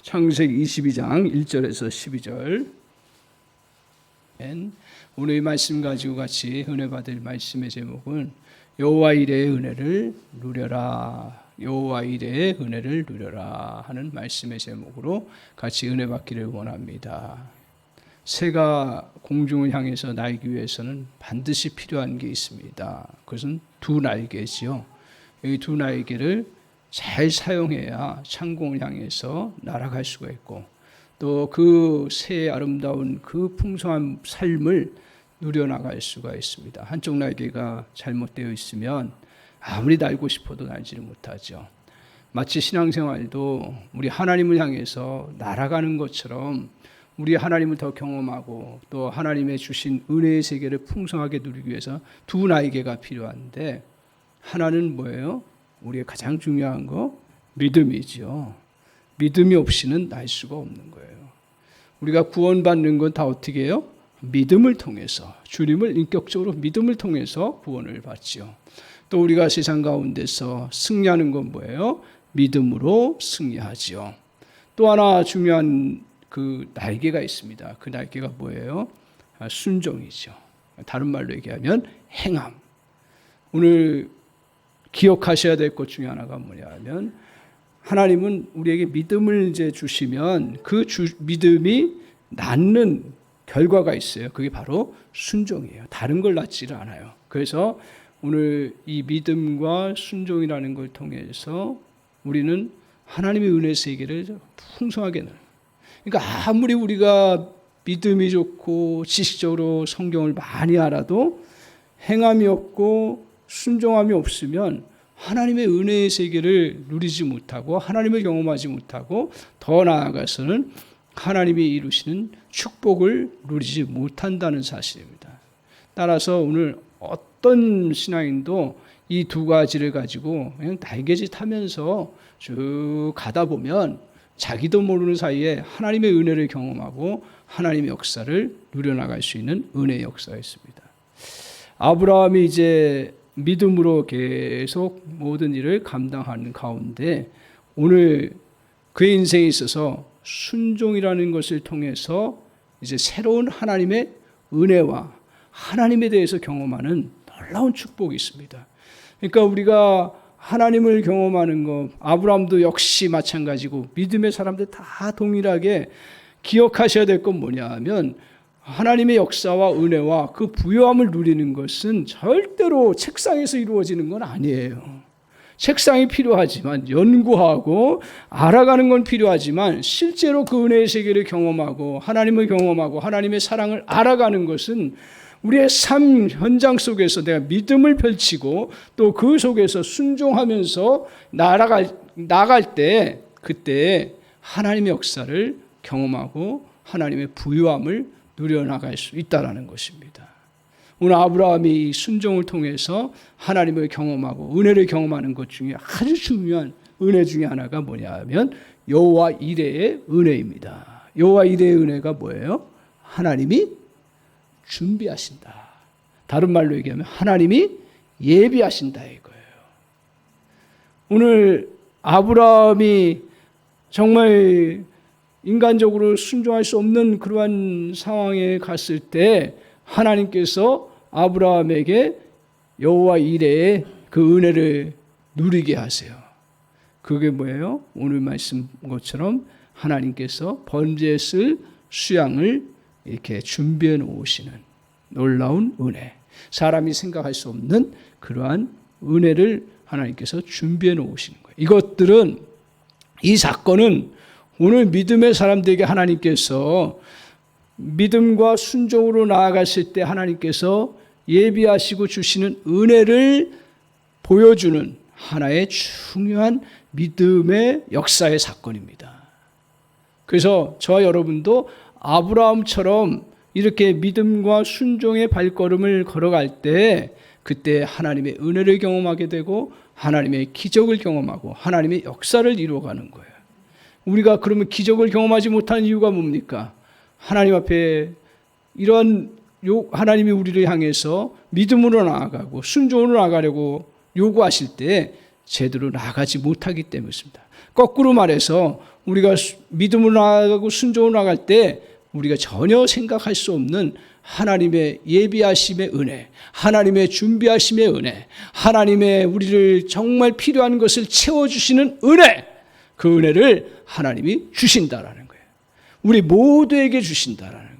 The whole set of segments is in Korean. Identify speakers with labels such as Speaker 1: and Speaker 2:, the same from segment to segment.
Speaker 1: 창세기 22장 1절에서 12절. 오늘 이 말씀 가지고 같이 은혜 받을 말씀의 제목은 여호와 이레의 은혜를 누려라, 여호와 이레의 은혜를 누려라 하는 말씀의 제목으로 같이 은혜 받기를 원합니다. 새가 공중을 향해서 날기 위해서는 반드시 필요한 게 있습니다. 그것은 두 날개지요. 이 두 날개를 잘 사용해야 창공을 향해서 날아갈 수가 있고, 또 그 새의 아름다운 그 풍성한 삶을 누려나갈 수가 있습니다. 한쪽 날개가 잘못되어 있으면 아무리 날고 싶어도 날지를 못하죠. 마치 신앙생활도 우리 하나님을 향해서 날아가는 것처럼 우리 하나님을 더 경험하고 또 하나님의 주신 은혜의 세계를 풍성하게 누리기 위해서 두 날개가 필요한데, 하나는 뭐예요? 우리의 가장 중요한 거 믿음이죠. 믿음이 없이는 날 수가 없는 거예요. 우리가 구원받는 건 다 어떻게 해요? 믿음을 통해서, 주님을 인격적으로 믿음을 통해서 구원을 받죠. 또 우리가 세상 가운데서 승리하는 건 뭐예요? 믿음으로 승리하지요. 또 하나 중요한 그 날개가 있습니다. 그 날개가 뭐예요? 순종이죠. 다른 말로 얘기하면 행함. 오늘 기억하셔야 될 것 중에 하나가 뭐냐면, 하나님은 우리에게 믿음을 이제 주시면 그 믿음이 낳는 결과가 있어요. 그게 바로 순종이에요. 다른 걸 낳지를 않아요. 그래서 오늘 이 믿음과 순종이라는 걸 통해서 우리는 하나님의 은혜 세계를 풍성하게 넣어요. 그러니까 아무리 우리가 믿음이 좋고 지식적으로 성경을 많이 알아도 행함이 없고 순종함이 없으면 하나님의 은혜의 세계를 누리지 못하고 하나님을 경험하지 못하고 더 나아가서는 하나님이 이루시는 축복을 누리지 못한다는 사실입니다. 따라서 오늘 어떤 신앙인도 이 두 가지를 가지고 그냥 날개짓 하면서 쭉 가다 보면 자기도 모르는 사이에 하나님의 은혜를 경험하고 하나님의 역사를 누려나갈 수 있는 은혜의 역사가 있습니다. 아브라함이 이제 믿음으로 계속 모든 일을 감당하는 가운데 오늘 그의 인생에 있어서 순종이라는 것을 통해서 이제 새로운 하나님의 은혜와 하나님에 대해서 경험하는 놀라운 축복이 있습니다. 그러니까 우리가 하나님을 경험하는 것, 아브라함도 역시 마찬가지고 믿음의 사람들 다 동일하게 기억하셔야 될 건 뭐냐 하면, 하나님의 역사와 은혜와 그 부요함을 누리는 것은 절대로 책상에서 이루어지는 건 아니에요. 책상이 필요하지만, 연구하고 알아가는 건 필요하지만, 실제로 그 은혜의 세계를 경험하고 하나님을 경험하고 하나님의 사랑을 알아가는 것은 우리의 삶 현장 속에서 내가 믿음을 펼치고 또 그 속에서 순종하면서 나아갈 때, 그때 하나님의 역사를 경험하고 하나님의 부요함을 누려나갈 수 있다는 것입니다. 오늘 아브라함이 순종을 통해서 하나님을 경험하고 은혜를 경험하는 것 중에 아주 중요한 은혜 중에 하나가 뭐냐 하면 여호와 이레의 은혜입니다. 여호와 이레의 은혜가 뭐예요? 하나님이 준비하신다. 다른 말로 얘기하면 하나님이 예비하신다 이거예요. 오늘 아브라함이 정말 인간적으로 순종할 수 없는 그러한 상황에 갔을 때 하나님께서 아브라함에게 여호와 이레의 그 은혜를 누리게 하세요. 그게 뭐예요? 오늘 말씀 것처럼 하나님께서 번제에 쓸 수양을 이렇게 준비해 놓으시는 놀라운 은혜, 사람이 생각할 수 없는 그러한 은혜를 하나님께서 준비해 놓으시는 거예요. 이것들은, 이 사건은 오늘 믿음의 사람들에게 하나님께서 믿음과 순종으로 나아갔을 때 하나님께서 예비하시고 주시는 은혜를 보여주는 하나의 중요한 믿음의 역사의 사건입니다. 그래서 저와 여러분도 아브라함처럼 이렇게 믿음과 순종의 발걸음을 걸어갈 때 그때 하나님의 은혜를 경험하게 되고 하나님의 기적을 경험하고 하나님의 역사를 이루어가는 거예요. 우리가 그러면 기적을 경험하지 못하는 이유가 뭡니까? 하나님 앞에 이런 하나님이 우리를 향해서 믿음으로 나아가고 순종으로 나아가려고 요구하실 때 제대로 나가지 못하기 때문입니다. 거꾸로 말해서 우리가 믿음으로 나아가고 순종으로 나갈 때 우리가 전혀 생각할 수 없는 하나님의 예비하심의 은혜, 하나님의 준비하심의 은혜, 하나님의 우리를 정말 필요한 것을 채워주시는 은혜, 그 은혜를 하나님이 주신다라는 거예요. 우리 모두에게 주신다라는 거예요.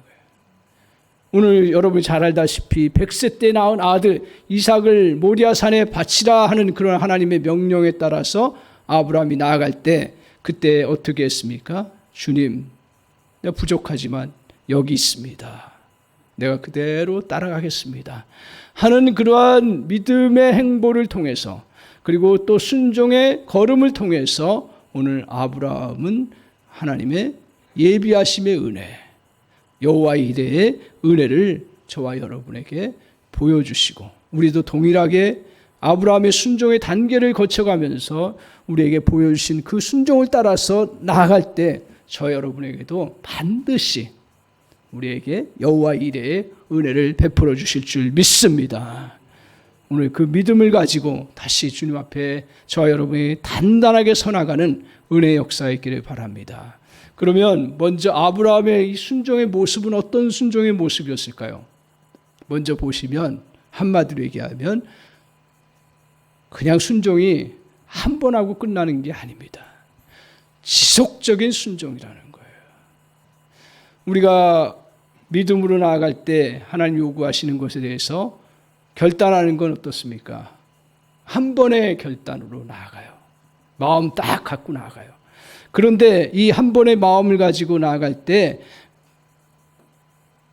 Speaker 1: 오늘 여러분이 잘 알다시피 100세 때 낳은 아들 이삭을 모리아산에 바치라 하는 그런 하나님의 명령에 따라서 아브라함이 나아갈 때 그때 어떻게 했습니까? 주님, 내가 부족하지만 여기 있습니다. 내가 그대로 따라가겠습니다 하는 그러한 믿음의 행보를 통해서, 그리고 또 순종의 걸음을 통해서 오늘 아브라함은 하나님의 예비하심의 은혜, 여호와 이레의 은혜를 저와 여러분에게 보여주시고, 우리도 동일하게 아브라함의 순종의 단계를 거쳐가면서 우리에게 보여주신 그 순종을 따라서 나아갈 때 저 여러분에게도 반드시 우리에게 여호와 이레의 은혜를 베풀어 주실 줄 믿습니다. 오늘 그 믿음을 가지고 다시 주님 앞에 저와 여러분이 단단하게 서나가는 은혜의 역사가 있기를 바랍니다. 그러면 먼저 아브라함의 이 순종의 모습은 어떤 순종의 모습이었을까요? 먼저 보시면 한마디로 얘기하면 그냥 순종이 한 번 하고 끝나는 게 아닙니다. 지속적인 순종이라는 거예요. 우리가 믿음으로 나아갈 때 하나님 요구하시는 것에 대해서 결단하는 건 어떻습니까? 한 번의 결단으로 나아가요. 마음 딱 갖고 나아가요. 그런데 이 한 번의 마음을 가지고 나아갈 때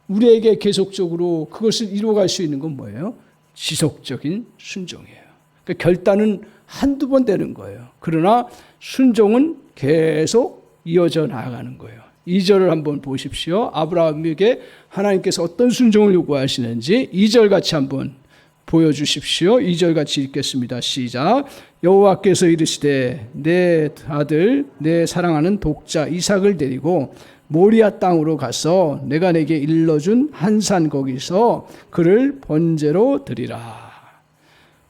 Speaker 1: 우리에게 계속적으로 그것을 이루어갈 수 있는 건 뭐예요? 지속적인 순종이에요. 그러니까 결단은 한두 번 되는 거예요. 그러나 순종은 계속 이어져 나아가는 거예요. 2절을 한번 보십시오. 아브라함에게 하나님께서 어떤 순종을 요구하시는지 2절 같이 한번 보여주십시오. 2절 같이 읽겠습니다. 시작. 여호와께서 이르시되 내 아들 내 사랑하는 독자 이삭을 데리고 모리아 땅으로 가서 내가 내게 일러준 한 산 거기서 그를 번제로 드리라.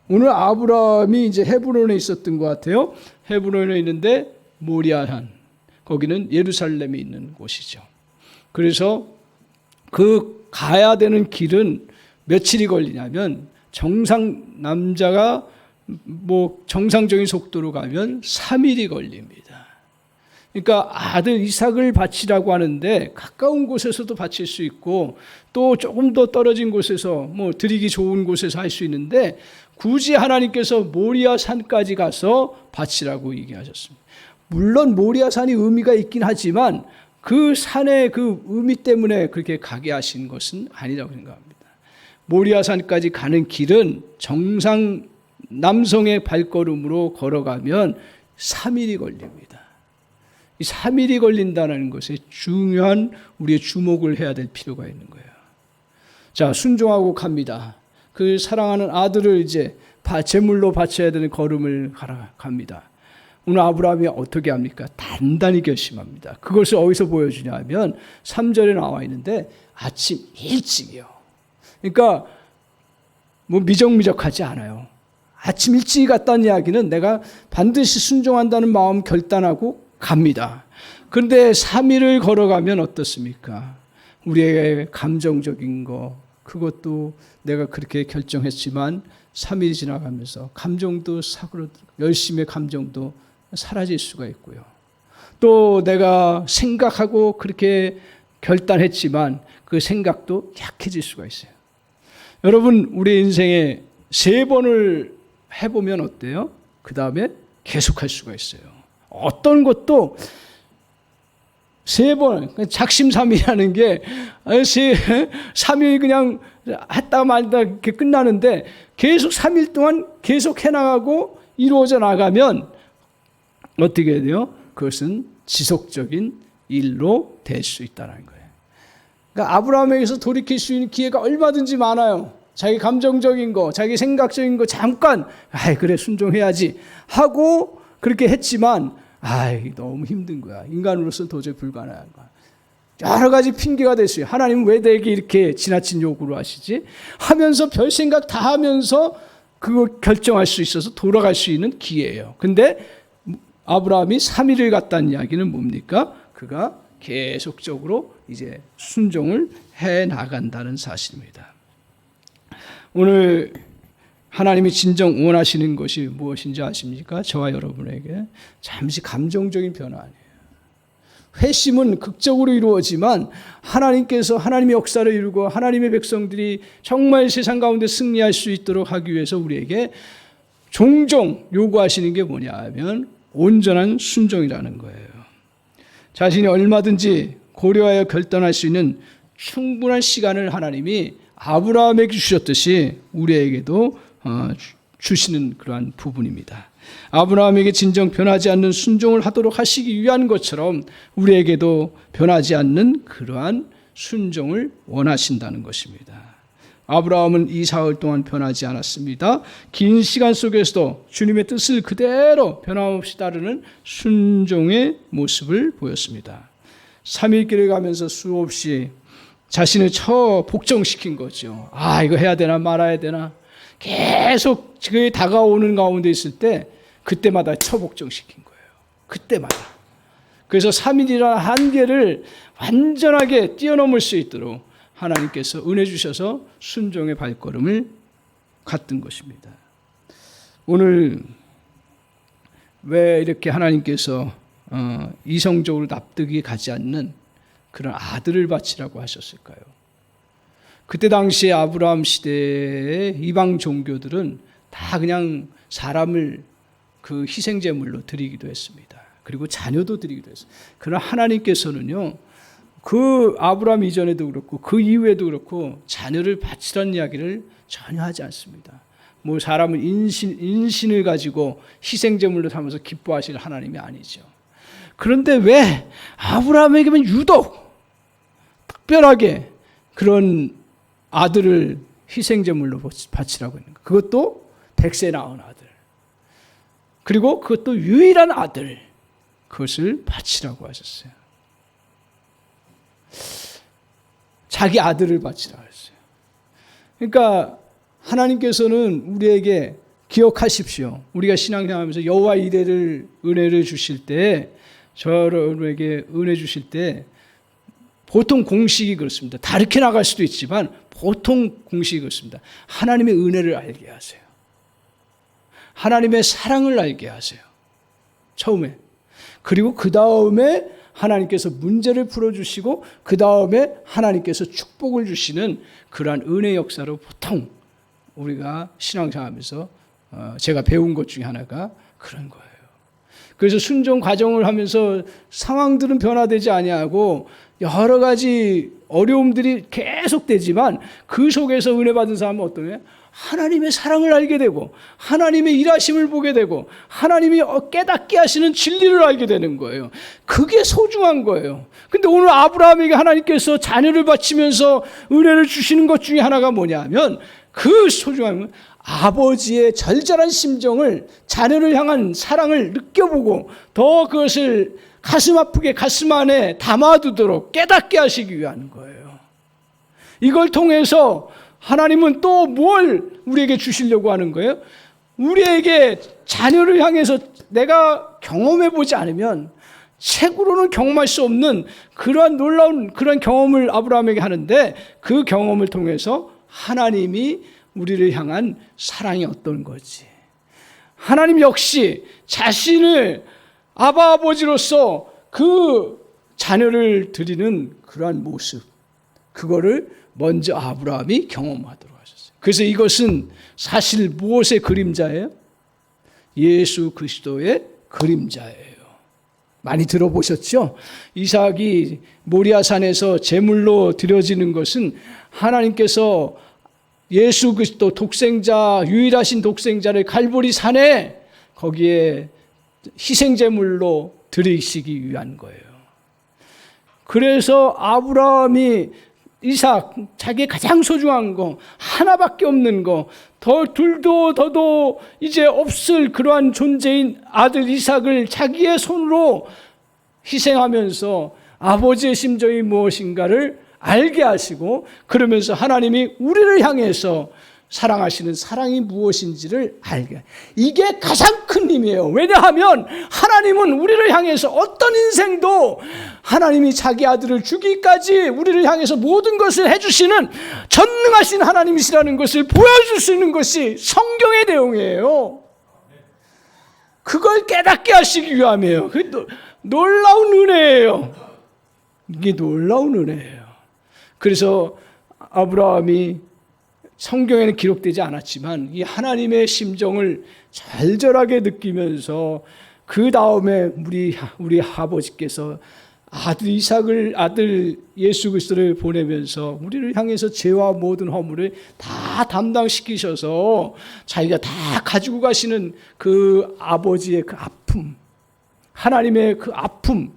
Speaker 1: 오늘 아브라함이 이제 헤브론에 있었던 것 같아요. 헤브론에 있는데 모리아산, 거기는 예루살렘에 있는 곳이죠. 그래서 그 가야 되는 길은 며칠이 걸리냐면 남자가 정상적인 속도로 가면 3일이 걸립니다. 그러니까 아들 이삭을 바치라고 하는데 가까운 곳에서도 바칠 수 있고 또 조금 더 떨어진 곳에서 드리기 좋은 곳에서 할 수 있는데 굳이 하나님께서 모리아 산까지 가서 바치라고 얘기하셨습니다. 물론 모리아 산이 의미가 있긴 하지만 그 산의 그 의미 때문에 그렇게 가게 하신 것은 아니라고 생각합니다. 모리아 산까지 가는 길은 정상 남성의 발걸음으로 걸어가면 3일이 걸립니다. 이 3일이 걸린다는 것에 중요한 우리의 주목을 해야 될 필요가 있는 거예요. 자, 순종하고 갑니다. 그 사랑하는 아들을 이제 제물로 바쳐야 되는 걸음을 갑니다. 오늘 아브라함이 어떻게 합니까? 단단히 결심합니다. 그것을 어디서 보여주냐 하면 3절에 나와 있는데 아침 일찍이요. 그러니까 미적미적하지 않아요. 아침 일찍 갔다는 이야기는 내가 반드시 순종한다는 마음 결단하고 갑니다. 그런데 3일을 걸어가면 어떻습니까? 우리의 감정적인 거, 그것도 내가 그렇게 결정했지만 3일이 지나가면서 감정도 사그러들고 열심의 감정도 사라질 수가 있고요. 또 내가 생각하고 그렇게 결단했지만 그 생각도 약해질 수가 있어요. 여러분, 우리 인생에 3번을 해보면 어때요? 그 다음에 계속할 수가 있어요. 어떤 것도 3번, 작심삼일이라는 게 3일 그냥 했다가 말다 이렇게 끝나는데 계속 3일 동안 계속 해나가고 이루어져 나가면 어떻게 돼요? 그것은 지속적인 일로 될 수 있다는 거예요. 그러니까 아브라함에게서 돌이킬 수 있는 기회가 얼마든지 많아요. 자기 감정적인 거, 자기 생각적인 거 잠깐 그래 순종해야지 하고 그렇게 했지만 너무 힘든 거야. 인간으로서는 도저히 불가능한 거야. 여러 가지 핑계가 될 수 있어요. 하나님은 왜 내게 이렇게 지나친 요구를 하시지? 하면서 별 생각 다 하면서 그거 결정할 수 있어서 돌아갈 수 있는 기회예요. 근데 아브라함이 3일을 갔다는 이야기는 뭡니까? 그가 계속적으로 이제 순종을 해 나간다는 사실입니다. 오늘 하나님이 진정 원하시는 것이 무엇인지 아십니까? 저와 여러분에게 잠시 감정적인 변화 아니에요. 회심은 극적으로 이루어지만 하나님께서 하나님의 역사를 이루고 하나님의 백성들이 정말 세상 가운데 승리할 수 있도록 하기 위해서 우리에게 종종 요구하시는 게 뭐냐 하면 온전한 순종이라는 거예요. 자신이 얼마든지 고려하여 결단할 수 있는 충분한 시간을 하나님이 아브라함에게 주셨듯이 우리에게도 주시는 그러한 부분입니다. 아브라함에게 진정 변하지 않는 순종을 하도록 하시기 위한 것처럼 우리에게도 변하지 않는 그러한 순종을 원하신다는 것입니다. 아브라함은 이 사흘 동안 변하지 않았습니다. 긴 시간 속에서도 주님의 뜻을 그대로 변함없이 따르는 순종의 모습을 보였습니다. 3일길을 가면서 수없이 자신을 복종시킨 거죠. 이거 해야 되나 말아야 되나 계속 그에 다가오는 가운데 있을 때 그때마다 처복종시킨 거예요. 그때마다. 그래서 3일이라는 한계를 완전하게 뛰어넘을 수 있도록 하나님께서 은혜 주셔서 순종의 발걸음을 갔던 것입니다. 오늘 왜 이렇게 하나님께서 이성적으로 납득이 가지 않는 그런 아들을 바치라고 하셨을까요? 그때 당시에 아브라함 시대의 이방 종교들은 다 그냥 사람을 그 희생제물로 드리기도 했습니다. 그리고 자녀도 드리기도 했어요. 그러나 하나님께서는요, 그 아브라함 이전에도 그렇고 그 이후에도 그렇고 자녀를 바치라는 이야기를 전혀 하지 않습니다. 뭐 사람은 인신을 가지고 희생제물로 삼아서 기뻐하실 하나님이 아니죠. 그런데 왜 아브라함에게만 유독 특별하게 그런 아들을 희생제물로 바치라고 했는가? 그것도 100세 낳은 아들. 그리고 그것도 유일한 아들. 그것을 바치라고 하셨어요. 자기 아들을 바치라고 했어요. 그러니까 하나님께서는 우리에게 기억하십시오. 우리가 신앙생활하면서 여호와 이레를 은혜를 주실 때, 저에게 은혜 주실 때 보통 공식이 그렇습니다. 다르게 나갈 수도 있지만 보통 공식이 그렇습니다. 하나님의 은혜를 알게 하세요. 하나님의 사랑을 알게 하세요. 처음에. 그리고 그 다음에 하나님께서 문제를 풀어주시고 그 다음에 하나님께서 축복을 주시는 그러한 은혜 역사로 보통 우리가 신앙생활하면서 제가 배운 것 중에 하나가 그런 거예요. 그래서 순종 과정을 하면서 상황들은 변화되지 아니하고 여러 가지 어려움들이 계속되지만 그 속에서 은혜 받은 사람은 어떠냐? 하나님의 사랑을 알게 되고 하나님의 일하심을 보게 되고 하나님이 깨닫게 하시는 진리를 알게 되는 거예요. 그게 소중한 거예요. 근데 오늘 아브라함에게 하나님께서 자녀를 바치면서 은혜를 주시는 것 중에 하나가 뭐냐면 그 소중함은 아버지의 절절한 심정을 자녀를 향한 사랑을 느껴보고 더 그것을 가슴 아프게 가슴 안에 담아두도록 깨닫게 하시기 위한 거예요. 이걸 통해서 하나님은 또 뭘 우리에게 주시려고 하는 거예요? 우리에게 자녀를 향해서 내가 경험해보지 않으면 책으로는 경험할 수 없는 그러한 놀라운 그런 경험을 아브라함에게 하는데 그 경험을 통해서 하나님이 우리를 향한 사랑이 어떤 거지. 하나님 역시 자신을 아바 아버지로서 그 자녀를 드리는 그러한 모습, 그거를 먼저 아브라함이 경험하도록 하셨어요. 그래서 이것은 사실 무엇의 그림자예요? 예수 그리스도의 그림자예요. 많이 들어보셨죠? 이삭이 모리아산에서 제물로 드려지는 것은 하나님께서 예수 그리스도 독생자, 유일하신 독생자를 갈보리 산에 거기에 희생제물로 드리시기 위한 거예요. 그래서 아브라함이 이삭, 자기의 가장 소중한 거, 하나밖에 없는 거, 둘도 더도 이제 없을 그러한 존재인 아들 이삭을 자기의 손으로 희생하면서 아버지의 심정이 무엇인가를 알게 하시고, 그러면서 하나님이 우리를 향해서 사랑하시는 사랑이 무엇인지를 알게. 이게 가장 큰 힘이에요. 왜냐하면 하나님은 우리를 향해서 어떤 인생도 하나님이 자기 아들을 주기까지 우리를 향해서 모든 것을 해주시는 전능하신 하나님이시라는 것을 보여줄 수 있는 것이 성경의 내용이에요. 그걸 깨닫게 하시기 위함이에요. 그게 놀라운 은혜예요. 이게 놀라운 은혜예요. 그래서 아브라함이 성경에는 기록되지 않았지만 이 하나님의 심정을 절절하게 느끼면서 그 다음에 우리 아버지께서 아들 예수 그리스도를 보내면서 우리를 향해서 죄와 모든 허물을 다 담당시키셔서 자기가 다 가지고 가시는 그 아버지의 그 아픔, 하나님의 그 아픔,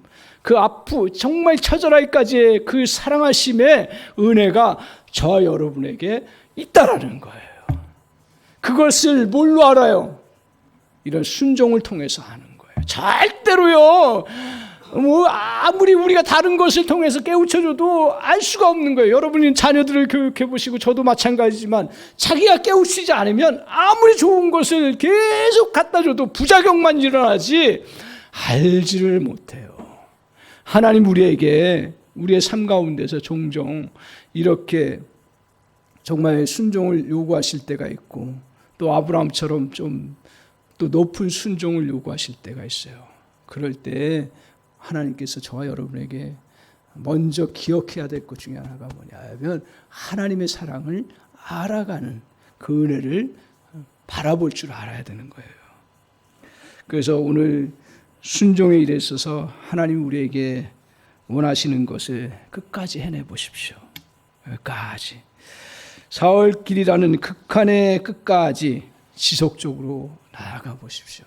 Speaker 1: 정말 처절하기까지의 그 사랑하심의 은혜가 저와 여러분에게 있다라는 거예요. 그것을 뭘로 알아요? 이런 순종을 통해서 하는 거예요. 절대로요. 아무리 우리가 다른 것을 통해서 깨우쳐줘도 알 수가 없는 거예요. 여러분이 자녀들을 교육해 보시고 저도 마찬가지지만 자기가 깨우치지 않으면 아무리 좋은 것을 계속 갖다 줘도 부작용만 일어나지 알지를 못해요. 하나님 우리에게 우리의 삶 가운데서 종종 이렇게 정말 순종을 요구하실 때가 있고 또 아브라함처럼 좀 또 높은 순종을 요구하실 때가 있어요. 그럴 때 하나님께서 저와 여러분에게 먼저 기억해야 될 것 중에 하나가 뭐냐면 하나님의 사랑을 알아가는 그 은혜를 바라볼 줄 알아야 되는 거예요. 그래서 오늘 순종의 일에 있어서 하나님 우리에게 원하시는 것을 끝까지 해내 보십시오. 끝까지. 사흘길이라는 극한의 끝까지 지속적으로 나아가 보십시오.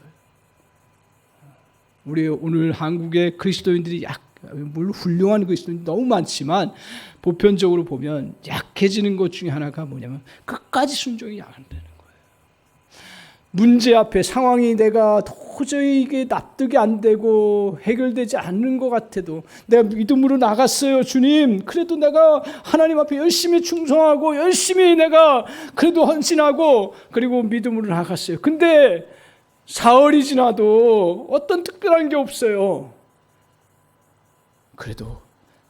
Speaker 1: 우리 오늘 한국의 그리스도인들이 물론 훌륭한 그리스도인들이 너무 많지만 보편적으로 보면 약해지는 것 중에 하나가 뭐냐면 끝까지 순종이 안 되는 거예요. 문제 앞에 상황이 내가 도저히 이게 납득이 안 되고 해결되지 않는 것 같아도 내가 믿음으로 나갔어요, 주님. 그래도 내가 하나님 앞에 열심히 충성하고 열심히 내가 그래도 헌신하고 그리고 믿음으로 나갔어요. 근데 사흘이 지나도 어떤 특별한 게 없어요. 그래도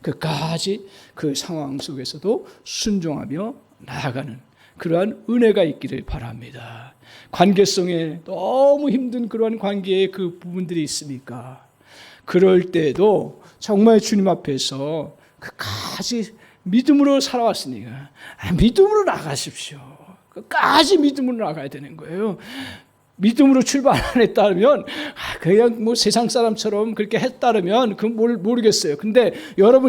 Speaker 1: 끝까지 그 상황 속에서도 순종하며 나아가는 그러한 은혜가 있기를 바랍니다. 관계성에 너무 힘든 그러한 관계의 그 부분들이 있으니까 그럴 때도 정말 주님 앞에서 끝까지 믿음으로 살아왔으니까 믿음으로 나가십시오. 끝까지 믿음으로 나가야 되는 거예요. 믿음으로 출발 안 했다면 그냥 뭐 세상 사람처럼 그렇게 했다면 그건 모르겠어요. 근데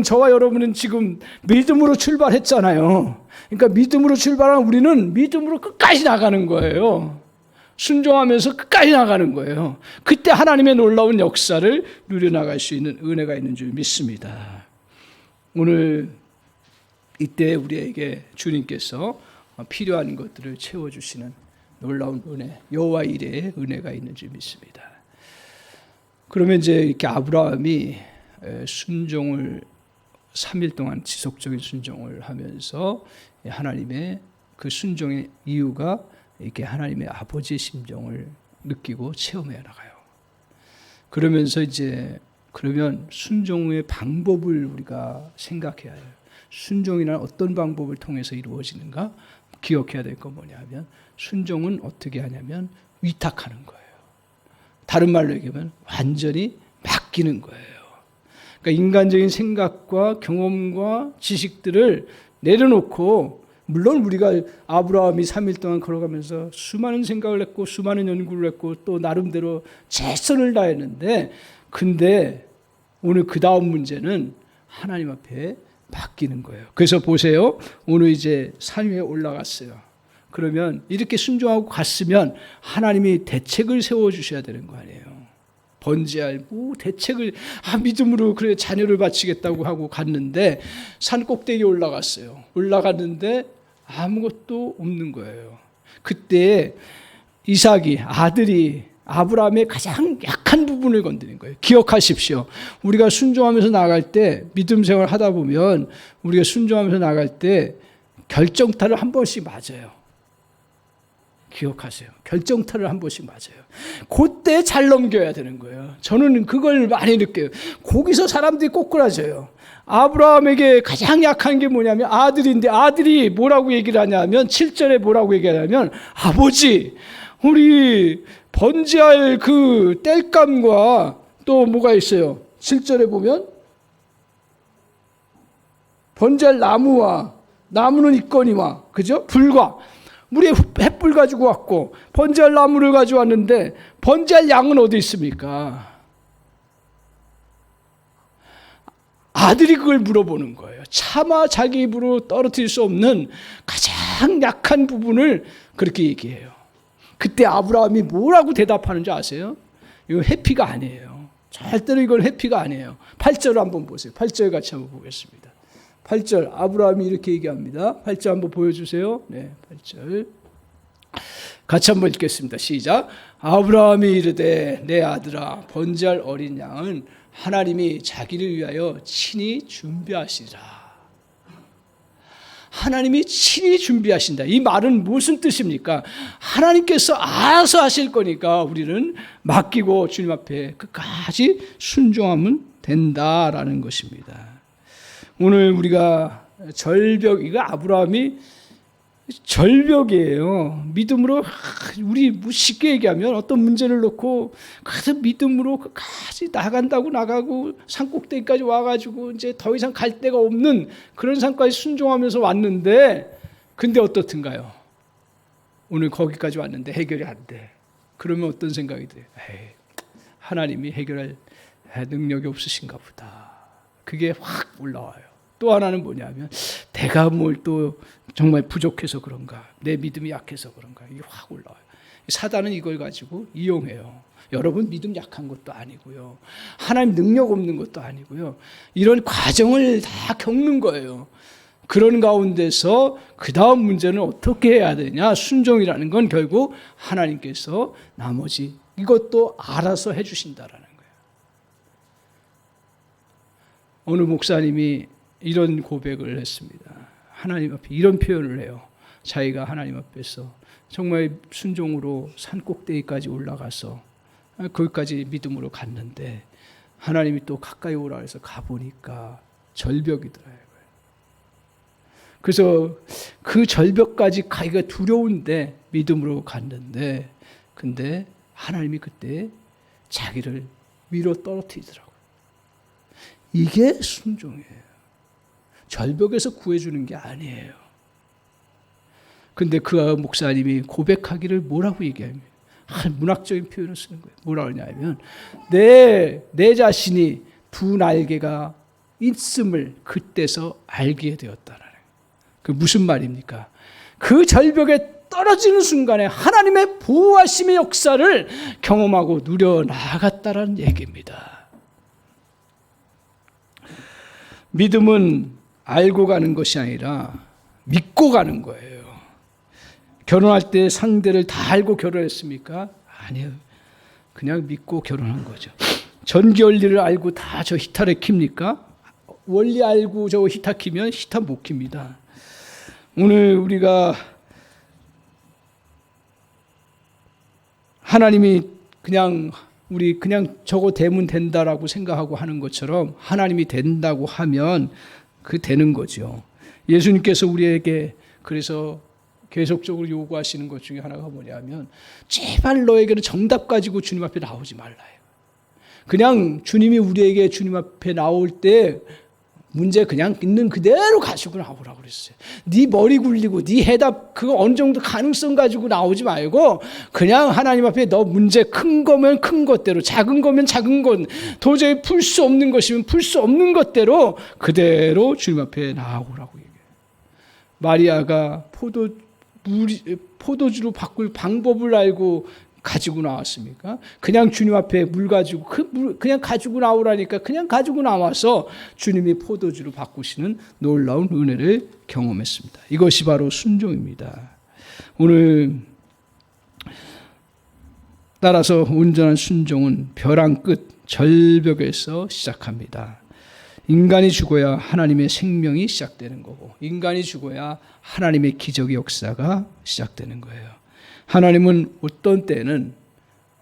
Speaker 1: 저와 여러분은 지금 믿음으로 출발했잖아요. 그러니까 믿음으로 출발한 우리는 믿음으로 끝까지 나가는 거예요. 순종하면서 끝까지 나가는 거예요. 그때 하나님의 놀라운 역사를 누려나갈 수 있는 은혜가 있는 줄 믿습니다. 오늘 이때 우리에게 주님께서 필요한 것들을 채워주시는 놀라운 은혜, 여호와 이레의 은혜가 있는 줄 믿습니다. 그러면 이제 이렇게 아브라함이 순종을 3일 동안 지속적인 순종을 하면서 하나님의 그 순종의 이유가 이렇게 하나님의 아버지의 심정을 느끼고 체험해 나가요. 그러면서 그러면 순종의 방법을 우리가 생각해야 해요. 순종이란 어떤 방법을 통해서 이루어지는가? 기억해야 될 건 뭐냐면 순종은 어떻게 하냐면 위탁하는 거예요. 다른 말로 얘기하면 완전히 맡기는 거예요. 그러니까 인간적인 생각과 경험과 지식들을 내려놓고 물론 우리가 아브라함이 3일 동안 걸어가면서 수많은 생각을 했고 수많은 연구를 했고 또 나름대로 최선을 다했는데 근데 오늘 그 다음 문제는 하나님 앞에 맡기는 거예요. 그래서 보세요. 오늘 이제 산 위에 올라갔어요. 그러면 이렇게 순종하고 갔으면 하나님이 대책을 세워주셔야 되는 거 아니에요. 번제할 대책을 믿음으로 그래 자녀를 바치겠다고 하고 갔는데 산 꼭대기에 올라갔어요. 올라갔는데 아무것도 없는 거예요. 그때 이삭이 아들이 아브라함의 가장 약한 부분을 건드린 거예요. 기억하십시오. 우리가 순종하면서 나갈 때 믿음 생활 하다 보면 우리가 순종하면서 나갈 때 결정타를 한 번씩 맞아요. 기억하세요. 결정타를 한 번씩 맞아요. 그때 잘 넘겨야 되는 거예요. 저는 그걸 많이 느껴요. 거기서 사람들이 꼬꾸라져요. 아브라함에게 가장 약한 게 뭐냐면 아들인데, 아들이 뭐라고 얘기를 하냐면 7절에 뭐라고 얘기하냐면, 아버지, 우리 번제할 그 땔감과 또 뭐가 있어요? 7절에 보면 번제할 나무는 있거니와, 그죠? 불과, 우리 횃불 가지고 왔고 번제할 나무를 가져왔는데 번제할 양은 어디 있습니까? 아들이 그걸 물어보는 거예요. 차마 자기 입으로 떨어뜨릴 수 없는 가장 약한 부분을 그렇게 얘기해요. 그때 아브라함이 뭐라고 대답하는지 아세요? 이거 회피가 아니에요. 절대로 이건 회피가 아니에요. 8절 한번 보세요. 8절 같이 한번 보겠습니다. 8절 아브라함이 이렇게 얘기합니다. 8절 한번 보여주세요. 네, 8절 같이 한번 읽겠습니다. 시작. 아브라함이 이르되 내 아들아, 번제할 어린 양은 하나님이 자기를 위하여 친히 준비하시리라. 하나님이 친히 준비하신다. 이 말은 무슨 뜻입니까? 하나님께서 알아서 하실 거니까 우리는 맡기고 주님 앞에 끝까지 순종하면 된다라는 것입니다. 오늘 우리가 절벽, 이거 아브라함이 절벽이에요. 믿음으로, 우리 쉽게 얘기하면 어떤 문제를 놓고 가서 믿음으로 끝까지 나가고 산꼭대기까지 와가지고 이제 더 이상 갈 데가 없는 그런 산까지 순종하면서 왔는데, 근데 어떻든가요? 오늘 거기까지 왔는데 해결이 안 돼. 그러면 어떤 생각이 들어요? 에이, 하나님이 해결할 능력이 없으신가 보다. 그게 확 올라와요. 또 하나는 뭐냐면 내가 뭘 또 정말 부족해서 그런가, 내 믿음이 약해서 그런가, 이게 확 올라와요. 사단은 이걸 가지고 이용해요. 여러분 믿음 약한 것도 아니고요, 하나님 능력 없는 것도 아니고요, 이런 과정을 다 겪는 거예요. 그런 가운데서 그 다음 문제는 어떻게 해야 되냐, 순종이라는 건 결국 하나님께서 나머지 이것도 알아서 해주신다라는 거예요. 어느 목사님이 이런 고백을 했습니다. 하나님 앞에 이런 표현을 해요. 자기가 하나님 앞에서 정말 순종으로 산 꼭대기까지 올라가서 거기까지 믿음으로 갔는데 하나님이 또 가까이 오라 해서 가보니까 절벽이더라고요. 그래서 그 절벽까지 가기가 두려운데 믿음으로 갔는데, 근데 하나님이 그때 자기를 위로 떨어뜨리더라고요. 이게 순종이에요. 절벽에서 구해주는 게 아니에요. 근데 그 목사님이 고백하기를 뭐라고 얘기합니까? 문학적인 표현을 쓰는 거예요. 뭐라고 하냐면 내 자신이 두 날개가 있음을 그때서 알게 되었다는 거예요. 그 무슨 말입니까? 그 절벽에 떨어지는 순간에 하나님의 보호하심의 역사를 경험하고 누려나갔다는 얘기입니다. 믿음은 알고 가는 것이 아니라 믿고 가는 거예요. 결혼할 때 상대를 다 알고 결혼했습니까? 아니요. 그냥 믿고 결혼한 거죠. 전기 원리를 알고 다 저 히타를 킵니까? 원리 알고 저 히타 키면 히타 못 킵니다. 오늘 우리가 하나님이 우리 그냥 저거 되면 된다라고 생각하고 하는 것처럼 하나님이 된다고 하면 그 되는 거죠. 예수님께서 우리에게 그래서 계속적으로 요구하시는 것 중에 하나가 뭐냐면 제발 너에게는 정답 가지고 주님 앞에 나오지 말라. 그냥 주님이 우리에게 주님 앞에 나올 때 문제 그냥 있는 그대로 가지고 나오라고 그랬어요. 네 머리 굴리고 네 해답 그거 어느 정도 가능성 가지고 나오지 말고 그냥 하나님 앞에 너 문제 큰 거면 큰 것대로, 작은 거면 작은 것, 도저히 풀 수 없는 것이면 풀 수 없는 것대로 그대로 주님 앞에 나오라고 얘기해요. 마리아가 포도주로 바꿀 방법을 알고 가지고 나왔습니까? 그냥 주님 앞에 물 가지고 그냥 가지고 나오라니까 그냥 가지고 나와서 주님이 포도주로 바꾸시는 놀라운 은혜를 경험했습니다. 이것이 바로 순종입니다. 오늘 따라서 온전한 순종은 벼랑 끝 절벽에서 시작합니다. 인간이 죽어야 하나님의 생명이 시작되는 거고, 인간이 죽어야 하나님의 기적의 역사가 시작되는 거예요. 하나님은 어떤 때는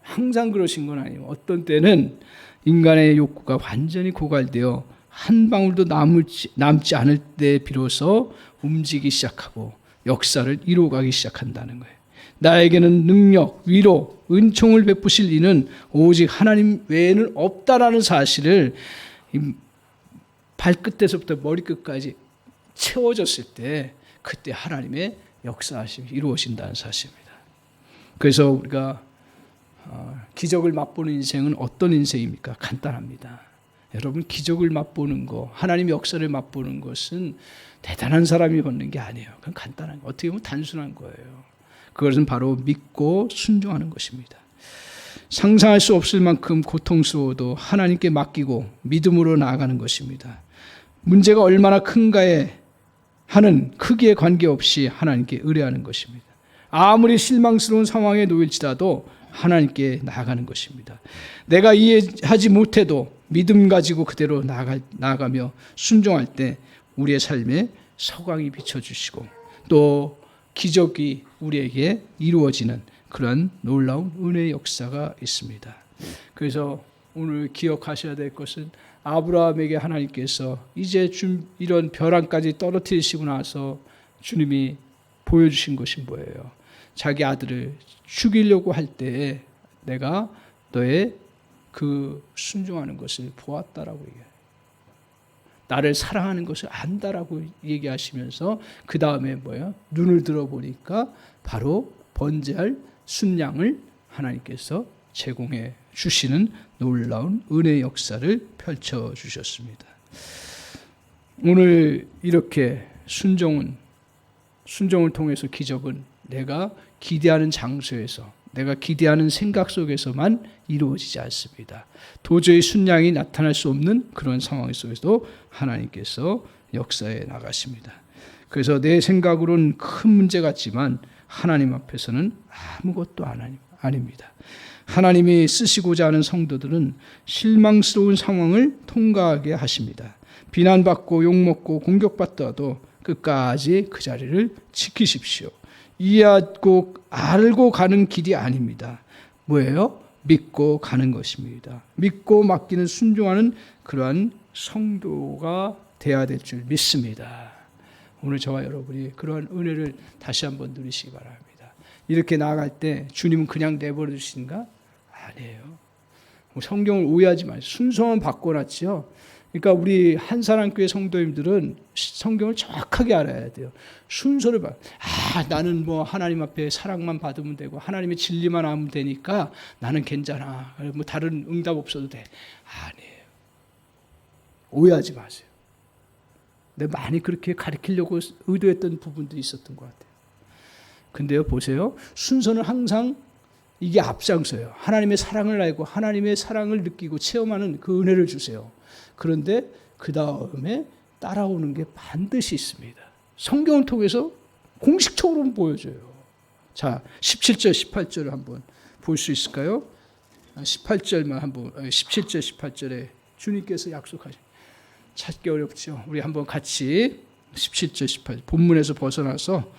Speaker 1: 항상 그러신 건 아니에요. 어떤 때는 인간의 욕구가 완전히 고갈되어 한 방울도 남지 않을 때 비로소 움직이기 시작하고 역사를 이루어가기 시작한다는 거예요. 나에게는 능력, 위로, 은총을 베푸실 이는 오직 하나님 외에는 없다라는 사실을 발끝에서부터 머리끝까지 채워졌을 때 그때 하나님의 역사하심이 이루어진다는 사실입니다. 그래서 우리가 기적을 맛보는 인생은 어떤 인생입니까? 간단합니다. 여러분, 기적을 맛보는 거, 하나님의 역사를 맛보는 것은 대단한 사람이 받는 게 아니에요. 그건 간단한 거, 어떻게 보면 단순한 거예요. 그것은 바로 믿고 순종하는 것입니다. 상상할 수 없을 만큼 고통스러워도 하나님께 맡기고 믿음으로 나아가는 것입니다. 문제가 얼마나 큰가에 하는 크기에 관계없이 하나님께 의뢰하는 것입니다. 아무리 실망스러운 상황에 놓일지라도 하나님께 나아가는 것입니다. 내가 이해하지 못해도 믿음 가지고 그대로 나아가며 순종할 때 우리의 삶에 서광이 비춰주시고 또 기적이 우리에게 이루어지는 그런 놀라운 은혜의 역사가 있습니다. 그래서 오늘 기억하셔야 될 것은 아브라함에게 하나님께서 이제 이런 벼랑까지 떨어뜨리시고 나서 주님이 보여주신 것이 뭐예요? 자기 아들을 죽이려고 할 때에 내가 너의 그 순종하는 것을 보았다라고 얘기해요. 나를 사랑하는 것을 안다라고 얘기하시면서 그 다음에 뭐예요? 눈을 들어보니까 바로 번제할 순양을 하나님께서 제공해 주시는 놀라운 은혜의 역사를 펼쳐주셨습니다. 오늘 이렇게 순종을 통해서 기적은 내가 기대하는 장소에서 내가 기대하는 생각 속에서만 이루어지지 않습니다. 도저히 순양이 나타날 수 없는 그런 상황 속에서도 하나님께서 역사해 나가십니다. 그래서 내 생각으로는 큰 문제 같지만 하나님 앞에서는 아무것도 아닙니다. 하나님이 쓰시고자 하는 성도들은 실망스러운 상황을 통과하게 하십니다. 비난받고 욕먹고 공격받더라도 끝까지 그 자리를 지키십시오. 이해하고 알고 가는 길이 아닙니다. 뭐예요? 믿고 가는 것입니다. 믿고 맡기는 순종하는 그러한 성도가 되어야 될 줄 믿습니다. 오늘 저와 여러분이 그러한 은혜를 다시 한번 누리시기 바랍니다. 이렇게 나아갈 때 주님은 그냥 내버려 두시는가? 아니에요. 성경을 오해하지 마세요. 순서만 바꿔놨지요. 그러니까 우리 한사랑교회 성도님들은 성경을 정확하게 알아야 돼요. 순서를 봐. 나는 뭐 하나님 앞에 사랑만 받으면 되고 하나님의 진리만 하면 되니까 나는 괜찮아. 뭐 다른 응답 없어도 돼. 아니에요. 오해하지 마세요. 내가 많이 그렇게 가르치려고 의도했던 부분도 있었던 것 같아요. 근데요, 보세요. 순서는 항상 이게 앞장서요. 하나님의 사랑을 알고 하나님의 사랑을 느끼고 체험하는 그 은혜를 주세요. 그런데 그 다음에 따라오는 게 반드시 있습니다. 성경을 통해서 공식적으로 보여줘요. 자, 17절, 18절을 한번 볼 수 있을까요? 18절만 한번, 17절, 18절에 주님께서 약속하신, 찾기 어렵죠. 우리 한번 같이 17절, 18절, 본문에서 벗어나서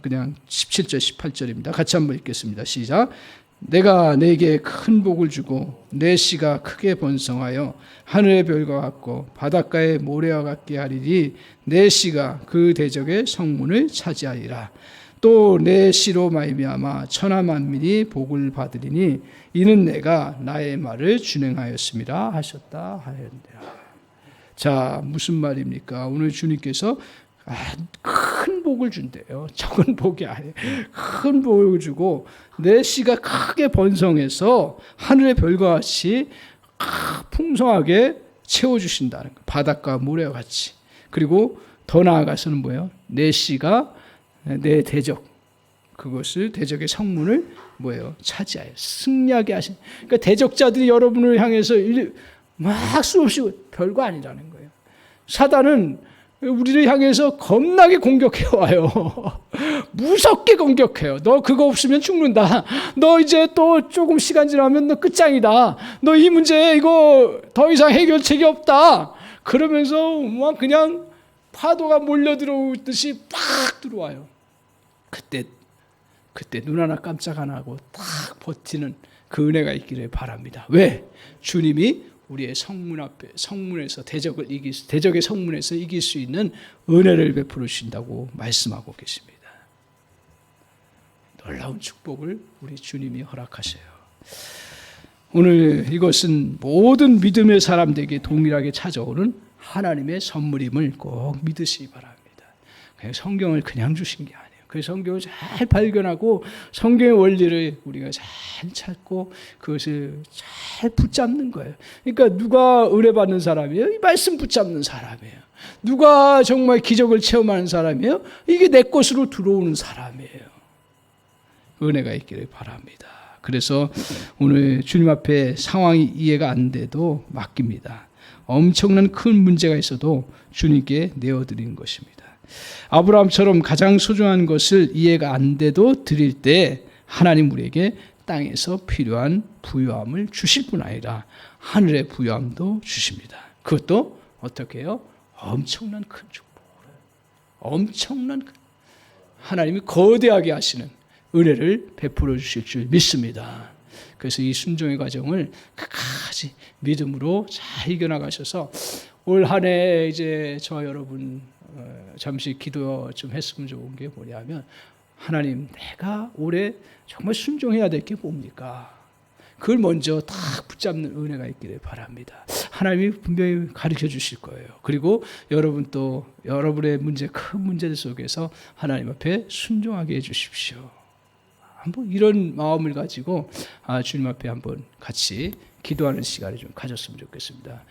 Speaker 1: 그냥 17절, 18절입니다. 같이 한번 읽겠습니다. 시작. 내가 내게 큰 복을 주고 내 씨가 크게 번성하여 하늘의 별과 같고 바닷가의 모래와 같게 하리니 내 씨가 그 대적의 성문을 차지하리라. 또 내 씨로 말미암아 천하 만민이 복을 받으리니 이는 내가 나의 말을 준행하였음이라 하셨다 하였느니라. 자, 무슨 말입니까? 오늘 주님께서 큰 복을 준대요. 적은 복이 아니에요. 큰 복을 주고 내 씨가 크게 번성해서 하늘의 별과 같이 풍성하게 채워주신다는 거예요. 바닷가 모래와 같이. 그리고 더 나아가서는 뭐예요? 내 씨가 내 대적, 그것을 대적의 성문을 뭐예요? 차지하여 승리하게 하신. 그러니까 대적자들이 여러분을 향해서 막 수없이 별거 아니라는 거예요. 사단은 우리를 향해서 겁나게 공격해와요. 무섭게 공격해요. 너 그거 없으면 죽는다. 너 이제 또 조금 시간 지나면 너 끝장이다. 너 이 문제 이거 더 이상 해결책이 없다. 그러면서 막 그냥 파도가 몰려 들어오듯이 팍 들어와요. 그때 그때 눈 하나 깜짝 안 하고 딱 버티는 그 은혜가 있기를 바랍니다. 왜? 주님이 우리의 성문 앞에 성문에서 대적의 성문에서 이길 수 있는 은혜를 베풀어 주신다고 말씀하고 계십니다. 놀라운 축복을 우리 주님이 허락하셔요. 오늘 이것은 모든 믿음의 사람들에게 동일하게 찾아오는 하나님의 선물임을 꼭 믿으시기 바랍니다. 그냥 성경을 그냥 주신 게 아니에요. 그 성경을 잘 발견하고 성경의 원리를 우리가 잘 찾고 그것을 잘 붙잡는 거예요. 그러니까 누가 은혜 받는 사람이에요? 이 말씀 붙잡는 사람이에요. 누가 정말 기적을 체험하는 사람이에요? 이게 내 것으로 들어오는 사람이에요. 은혜가 있기를 바랍니다. 그래서 오늘 주님 앞에 상황이 이해가 안 돼도 맡깁니다. 엄청난 큰 문제가 있어도 주님께 내어드리는 것입니다. 아브라함처럼 가장 소중한 것을 이해가 안 돼도 드릴 때 하나님 우리에게 땅에서 필요한 부유함을 주실 뿐 아니라 하늘의 부유함도 주십니다. 그것도 어떻게 해요? 엄청난 큰 축복으로. 엄청난 하나님이 거대하게 하시는 은혜를 베풀어 주실 줄 믿습니다. 그래서 이 순종의 과정을 끝까지 믿음으로 잘 이겨나가셔서 올 한 해 이제 저 여러분 잠시 기도 좀 했으면 좋은 게 뭐냐면 하나님 내가 올해 정말 순종해야 될 게 뭡니까? 그걸 먼저 딱 붙잡는 은혜가 있기를 바랍니다. 하나님이 분명히 가르쳐 주실 거예요. 그리고 여러분 또 여러분의 문제, 큰 문제들 속에서 하나님 앞에 순종하게 해 주십시오. 한번 이런 마음을 가지고 주님 앞에 한번 같이 기도하는 시간을 좀 가졌으면 좋겠습니다.